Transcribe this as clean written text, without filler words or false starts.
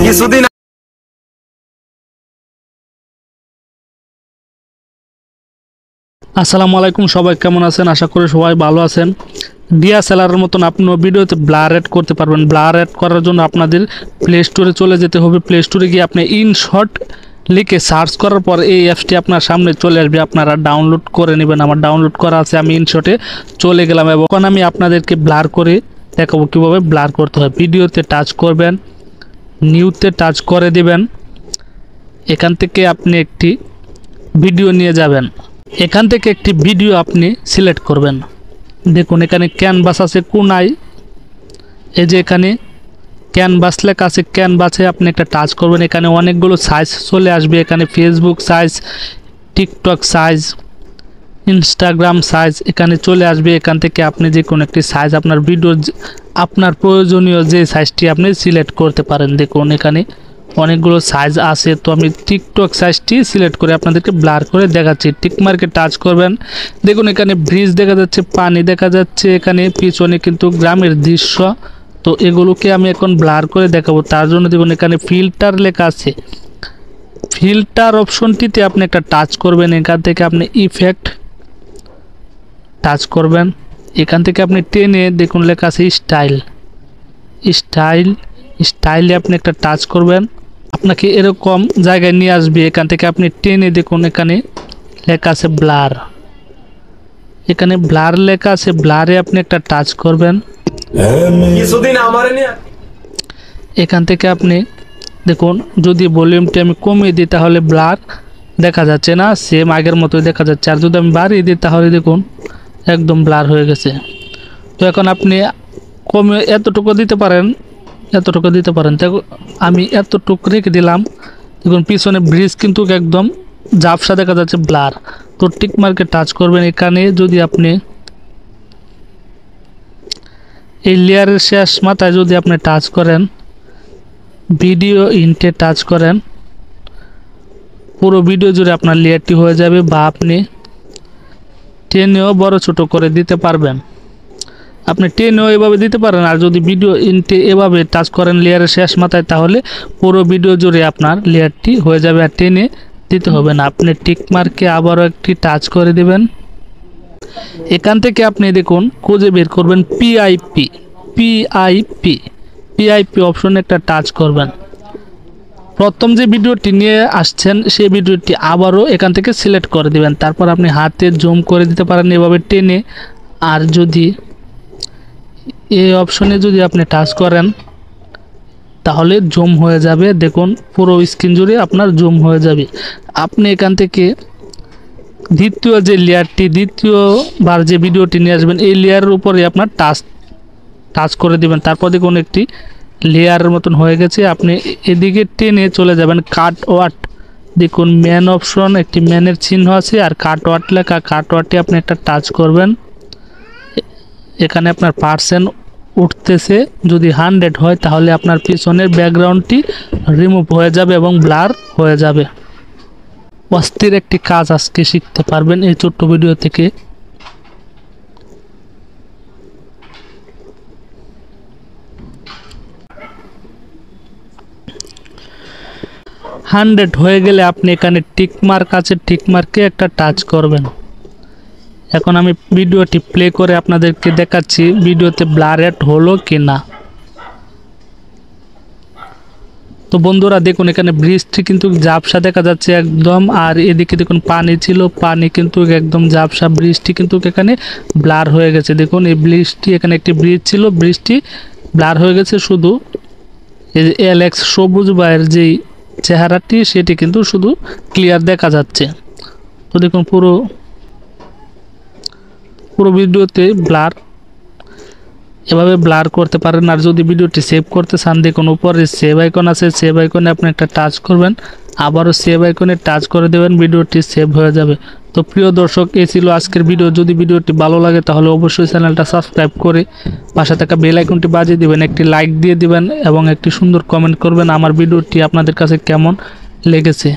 কিছুদিন আসসালামু আলাইকুম, সবাই কেমন আছেন? আশা করি সবাই ভালো আছেন। ডিএসএলআরের মতন আপনিও ভিডিওতে ব্লার অ্যাড করতে পারবেন। ব্লার অ্যাড করার জন্য আপনাদের প্লে স্টোরে চলে যেতে হবে। প্লে স্টোরে গিয়ে আপনি ইনশট লিখে সার্চ করার পর এই অ্যাপসটি আপনার সামনে চলে আসবে, আপনারা ডাউনলোড করে নেবেন। আমার ডাউনলোড করা আছে, আমি ইনশটে চলে গেলাম এবং এখন আমি আপনাদেরকে ব্লার করে দেখাবো কীভাবে ব্লার করতে হয়। ভিডিওতে টাচ করবেন, নিউতে টাচ করে দিবেন। এখান থেকে আপনি একটি ভিডিও নিয়ে যাবেন, এখান থেকে একটি ভিডিও আপনি সিলেক্ট করবেন। দেখুন এখানে ক্যানভাস আছে কোনায়, এই যে এখানে ক্যানভাস লেখা আছে, ক্যানভাসে আপনি একটা টাচ করবেন। এখানে অনেকগুলো সাইজ চলে আসবে, এখানে Facebook size, TikTok size, Instagram size এখানে চলে আসবে। এখান থেকে আপনি যে কোনো একটি সাইজ আপনার ভিডিও আপনার প্রয়োজনীয় যে সাইজটি আপনি সিলেক্ট করতে পারেন। দেখুন এখানে অনেকগুলো সাইজ আছে, তো আমি টিকটক সাইজটি সিলেক্ট করে আপনাদেরকে ব্লার করে দেখাচ্ছি। টিকমার্কে টাচ করবেন, দেখুন এখানে ব্রিজ দেখা যাচ্ছে, পানি দেখা যাচ্ছে, এখানে পিছনে কিন্তু গ্রামের দৃশ্য। তো এগুলোকে আমি এখন ব্লার করে দেখাবো। তার জন্য দেখুন এখানে ফিল্টার লেখা আছে, ফিল্টার অপশনটিতে আপনি একটা টাচ করবেন। এখান থেকে আপনি ইফেক্ট টাচ করবেন, এখান থেকে আপনি টেনে দেখুন লেখা আছে স্টাইল, স্টাইলে আপনি একটা টাচ করবেন। আপনাকে এরকম জায়গায় নিয়ে আসবে, এখান থেকে আপনি টেনে দেখুন এখানে লেখা আছে ব্লার, এখানে ব্লার লেখা আছে, ব্লারে আপনি একটা টাচ করবেন। এখান থেকে আপনি দেখুন যদি ভলিউমটি আমি কমিয়ে দিই তাহলে ব্লার দেখা যাচ্ছে না, সেম আগের মতোই দেখা যাচ্ছে। আর যদি আমি বাড়িয়ে দিই তাহলে দেখুন একদম ব্লার হয়ে গেছে। তো এখন আপনি কমে এতটুকু দিতে পারেন, এতটুকু দিতে পারেন। তো আমি এতটুকু রেখে দিলাম। দেখুন পিছনে ব্রিজ কিন্তু একদম ঝাপসা দেখা যাচ্ছে, ব্লার। তো টিক মার্কে টাচ করবেন। এখানে যদি আপনি এই লেয়ারের শেষ মাথায় যদি আপনি টাচ করেন, ভিডিও ইনটে টাচ করেন, পুরো ভিডিও জুড়ে আপনার লেয়ারটি হয়ে যাবে, বা আপনি টেনেও বড় ছোট করে দিতে পারবেন। আপনি টেনেও এভাবে দিতে পারেন। আর যদি ভিডিও ইনটে এভাবে টাচ করেন লেয়ারের শেষ মাথায়, তাহলে পুরো ভিডিও জুড়ে আপনার লেয়ারটি হয়ে যাবে, আর টেনে দিতে হবে না। আপনি টিক মার্কে আবারও একটি টাচ করে দেবেন। এখান থেকে আপনি দেখুন খুঁজে বের করবেন পিআইপি অপশনে একটা টাচ করবেন। প্রথম যে ভিডিওটি নিয়ে আসছেন সেই ভিডিওটি আবারও এখান থেকে সিলেক্ট করে দিবেন। তারপর আপনি হাতে জুম করে দিতে পারেন এভাবে টেনে। আর যদি এই অপশনে যদি আপনি টাচ করেন তাহলে জুম হয়ে যাবে, দেখুন পুরো স্ক্রিন জুড়ে আপনার জুম হয়ে যাবে। আপনি এখান থেকে দ্বিতীয় যে লেয়ারটি, দ্বিতীয়বার যে ভিডিওটি নিয়ে আসবেন এই লেয়ারের উপরে আপনার টাচ করে দিবেন। তারপর দেখুন একটি লেয়ারের মতন হয়ে গেছে। আপনি এদিকে টেনে চলে যাবেন কাট ওয়াট, দেখুন ম্যান অপশন, একটি ম্যানের চিহ্ন আছে আর কাট ওয়াট লেখা, কাট ওয়াটে আপনি একটা টাচ করবেন। এখানে আপনার পার্সেন্ট উঠতেছে, যদি 100 হয় তাহলে আপনার পিছনের ব্যাকগ্রাউন্ডটি রিমুভ হয়ে যাবে এবং ব্লার হয়ে যাবে। অস্থির একটি কাজ আজকে শিখতে পারবেন এই ছোট্ট ভিডিও থেকে। হান্ড্রেড হয়ে গেলে আপনি এখানে টিক মার্ক আছে, টিক মার্কে একটা টাচ করবেন। এখন আমি ভিডিওটি প্লে করে আপনাদেরকে দেখাচ্ছি ভিডিওতে ব্লার অ্যাড হলো কি না। তো বন্ধুরা দেখুন এখানে ব্রিজটি কিন্তু ঝাপসা দেখা যাচ্ছে একদম, আর এদিকে দেখুন পানি ছিল, পানি কিন্তু একদম ঝাপসা, ব্রিজটি কিন্তু এখানে ব্লার হয়ে গেছে। দেখুন এই ব্রিজটি, এখানে একটি ব্রিজ ছিল, ব্রিজটি ব্লার হয়ে গেছে, শুধু এই যে এলেক্স সবুজ ভাইয়ের যেই চেহারাটি সেটি কিন্তু শুধু ক্লিয়ার দেখা যাচ্ছে। তো দেখুন পুরো ভিডিওতে ব্লার, এভাবে ব্লার করতে পারেন। আর যদি ভিডিওটি সেভ করতে চান দেখুন উপরে সেভ আইকন আছে, সেভ আইকনে আপনি একটা টাচ করবেন, আবারও সেভ আইকনে টাচ করে দেবেন, ভিডিওটি সেভ হয়ে যাবে। তো প্রিয় দর্শক, এই ছিল আজকের ভিডিও। যদি ভিডিওটি ভালো লাগে তাহলে অবশ্যই চ্যানেলটা সাবস্ক্রাইব করে পাশে থাকা বেল আইকনটি বাজিয়ে দিবেন, একটি লাইক দিয়ে দিবেন এবং একটি সুন্দর কমেন্ট করবেন আমার ভিডিওটি আপনাদের কাছে কেমন লেগেছে।